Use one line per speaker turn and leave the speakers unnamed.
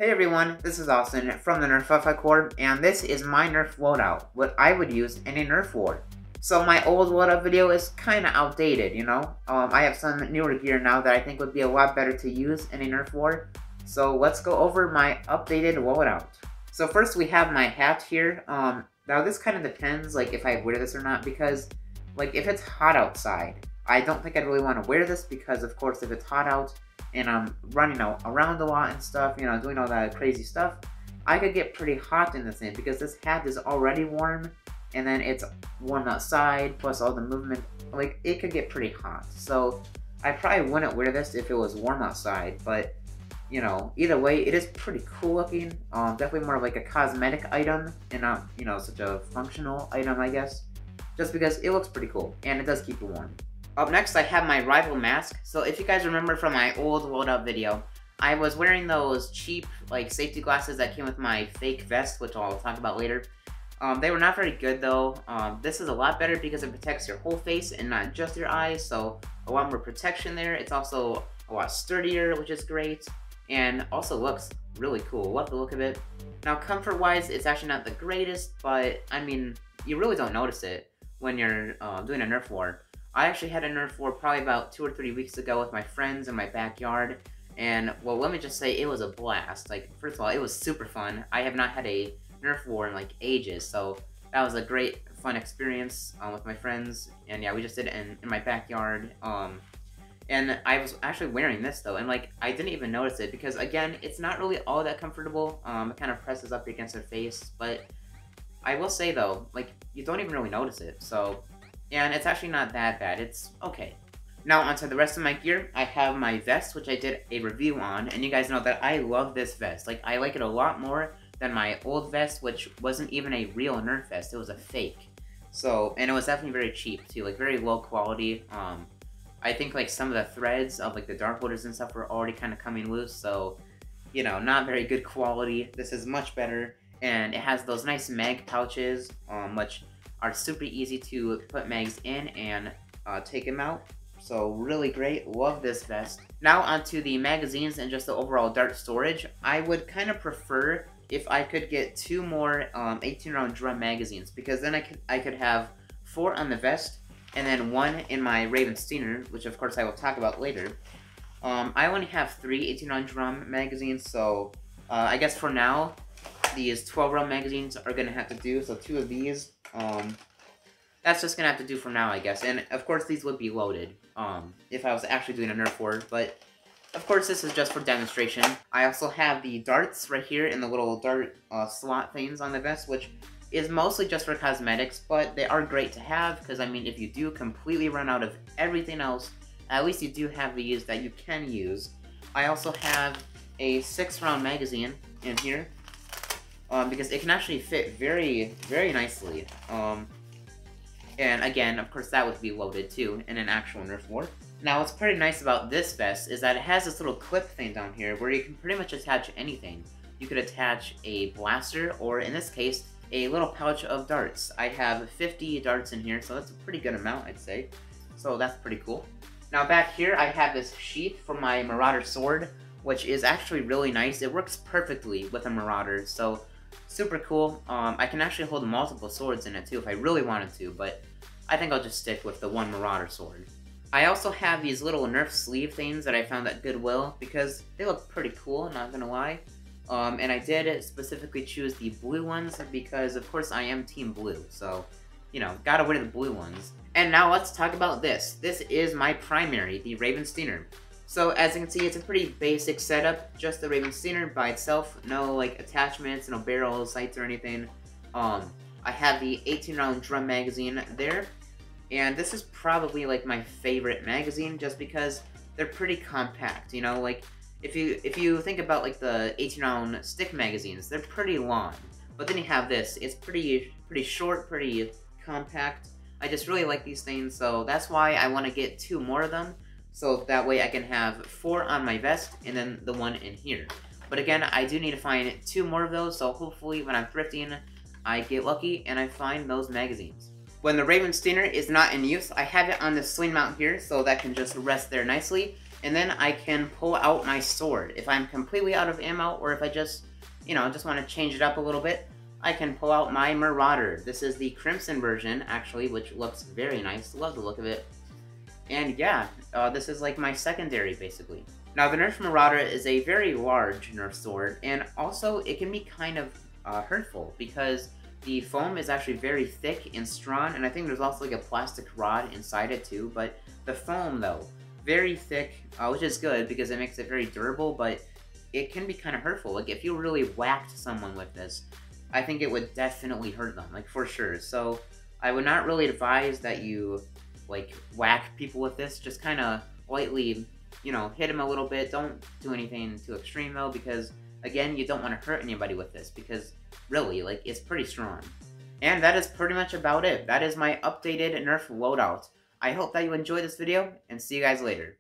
Hey everyone, this is Austin from the NERF Corps, and this is my NERF loadout, what I would use in a NERF war. So my old loadout video is kinda outdated, you know? I have some newer gear now that I think would be a lot better to use in a NERF war. So let's go over my updated loadout. So first we have my hat here. Now this kind of depends, like, if I wear this or not, because, like, if it's hot outside, I don't think I'd really want to wear this because, of course, if it's hot out, and I'm running around a lot and stuff, you know, doing all that crazy stuff, I could get pretty hot in this thing because this hat is already warm, and then it's warm outside, plus all the movement, like, it could get pretty hot. So, I probably wouldn't wear this if it was warm outside, but, you know, either way, it is pretty cool looking. Definitely more of like a cosmetic item, and not, you know, such a functional item, I guess. Just because it looks pretty cool, and it does keep you warm. Up next, I have my rival mask. So if you guys remember from my old loadout video, I was wearing those cheap, like, safety glasses that came with my fake vest, which I'll talk about later. They were not very good though. This is a lot better because it protects your whole face and not just your eyes, so a lot more protection there. It's also a lot sturdier, which is great, and also looks really cool. Love the look of it. Now, comfort-wise, it's actually not the greatest, but, I mean, you really don't notice it when you're doing a NERF war. I actually had a NERF war probably about 2 or 3 weeks ago with my friends in my backyard, and, well, let me just say, it was a blast. Like, first of all, it was super fun. I have not had a NERF war in, like, ages, so that was a great, fun experience with my friends, and yeah, we just did it in my backyard, and I was actually wearing this, though, and, like, I didn't even notice it, because, again, it's not really all that comfortable. It kind of presses up against your face, but I will say, though, like, you don't even really notice it, so... yeah, and it's actually not that bad. It's okay. Now, onto the rest of my gear. I have my vest, which I did a review on, and you guys know that I love this vest. Like, I like it a lot more than my old vest, which wasn't even a real NERF vest. It was a fake. So, and it was definitely very cheap, too. Like, very low quality. I think, like, some of the threads of, like, the dart holders and stuff were already kind of coming loose, so, you know, not very good quality. This is much better, and it has those nice mag pouches, which are super easy to put mags in and take them out. So really great, love this vest. Now onto the magazines and just the overall dart storage. I would kind of prefer if I could get 2 more 18-round drum magazines, because then I could have 4 on the vest and then 1 in my Raven Stinger, which of course I will talk about later. I only have 3 18-round drum magazines, so I guess for now these 12-round magazines are gonna have to do. So 2 of these. That's just gonna have to do for now, I guess. And of course, these would be loaded if I was actually doing a NERF war, but of course, this is just for demonstration. I also have the darts right here in the little dart slot things on the vest, which is mostly just for cosmetics, but they are great to have because, I mean, if you do completely run out of everything else, at least you do have these that you can use. I also have a 6-round magazine in here. Because it can actually fit very, very nicely. And again, of course, that would be loaded too in an actual NERF war. Now, what's pretty nice about this vest is that it has this little clip thing down here where you can pretty much attach anything. You could attach a blaster, or in this case, a little pouch of darts. I have 50 darts in here, so that's a pretty good amount, I'd say. So that's pretty cool. Now, back here, I have this sheath for my Marauder sword, which is actually really nice. It works perfectly with a Marauder, so super cool. I can actually hold multiple swords in it too if I really wanted to, but I think I'll just stick with the one Marauder sword. I also have these little NERF sleeve things that I found at Goodwill because they look pretty cool, not gonna lie. And I did specifically choose the blue ones because, of course, I am Team Blue, so, you know, gotta wear the blue ones. And now let's talk about this. This is my primary, the Raven Stinger. So, as you can see, it's a pretty basic setup, just the Raven Stinger by itself, no, like, attachments, no barrels, sights, or anything. I have the 18-round drum magazine there, and this is probably, like, my favorite magazine, just because they're pretty compact, you know, like, if you think about, like, the 18-round stick magazines, they're pretty long, but then you have this, it's pretty short, pretty compact. I just really like these things, so that's why I want to get 2 more of them. So that way I can have 4 on my vest, and then the 1 in here. But again, I do need to find 2 more of those, so hopefully when I'm thrifting, I get lucky and I find those magazines. When the Raven Stinger is not in use, I have it on the sling mount here, so that can just rest there nicely. And then I can pull out my sword. If I'm completely out of ammo, or if I just, just want to change it up a little bit, I can pull out my Marauder. This is the Crimson version, actually, which looks very nice. Love the look of it. And yeah, this is like my secondary, basically. Now, the Nerf Marauder is a very large Nerf sword, and also it can be kind of hurtful, because the foam is actually very thick and strong, and I think there's also like a plastic rod inside it too, but the foam, though, very thick, which is good because it makes it very durable, but it can be kind of hurtful. Like, if you really whacked someone with this, I think it would definitely hurt them, like, for sure. So I would not really advise that you, like, whack people with this. Just kind of lightly, hit them a little bit. Don't do anything too extreme, though, because, again, you don't want to hurt anybody with this, because, really, like, it's pretty strong. And that is pretty much about it. That is my updated Nerf loadout. I hope that you enjoyed this video, and see you guys later.